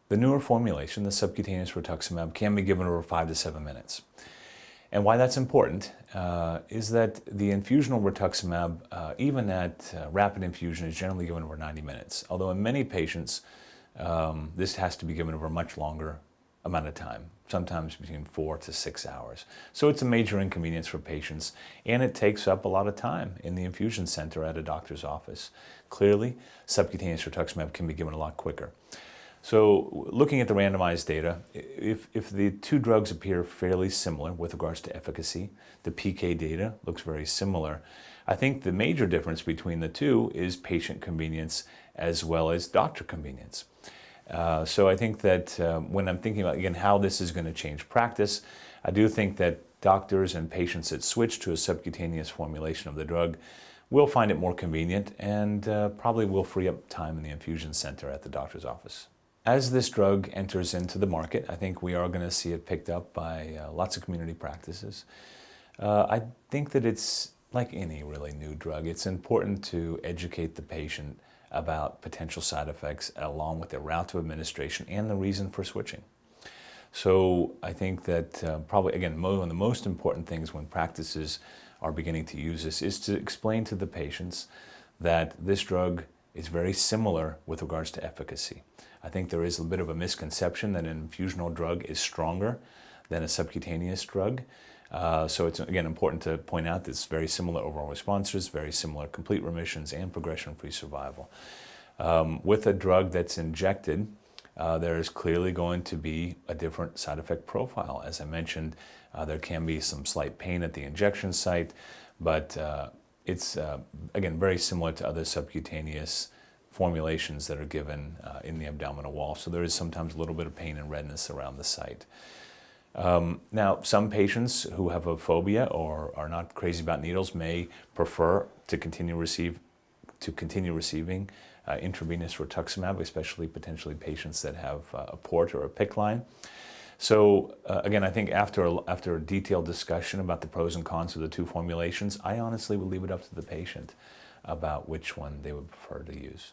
The newer formulation, the subcutaneous rituximab, can be given over 5 to 7 minutes. And why that's important is that the infusional rituximab, even at rapid infusion, is generally given over 90 minutes. Although in many patients, this has to be given over a much longer amount of time, sometimes between 4 to 6 hours. So it's a major inconvenience for patients, and it takes up a lot of time in the infusion center at a doctor's office. Clearly, subcutaneous rituximab can be given a lot quicker. So looking at the randomized data, if the two drugs appear fairly similar with regards to efficacy, the PK data looks very similar. I think the major difference between the two is patient convenience as well as doctor convenience. So I think that when I'm thinking about, again, how this is going to change practice, I do think that doctors and patients that switch to a subcutaneous formulation of the drug will find it more convenient and probably will free up time in the infusion center at the doctor's office. As this drug enters into the market, I think we are going to see it picked up by lots of community practices. I think that it's like any really new drug. It's important to educate the patient about potential side effects along with their route of administration and the reason for switching. So I think that probably, again, one of the most important things when practices are beginning to use this is to explain to the patients that this drug is very similar with regards to efficacy. I think there is a bit of a misconception that an infusional drug is stronger than a subcutaneous drug. So it's, again, important to point out that it's very similar overall responses, very similar complete remissions, and progression-free survival. With a drug that's injected, there is clearly going to be a different side effect profile. As I mentioned, there can be some slight pain at the injection site, but it's, again, very similar to other subcutaneous formulations that are given in the abdominal wall. So there is sometimes a little bit of pain and redness around the site. Now, some patients who have a phobia or are not crazy about needles may prefer to continue receiving intravenous rituximab, especially potentially patients that have a port or a PICC line. So again, I think after a detailed discussion about the pros and cons of the two formulations, I honestly would leave it up to the patient about which one they would prefer to use.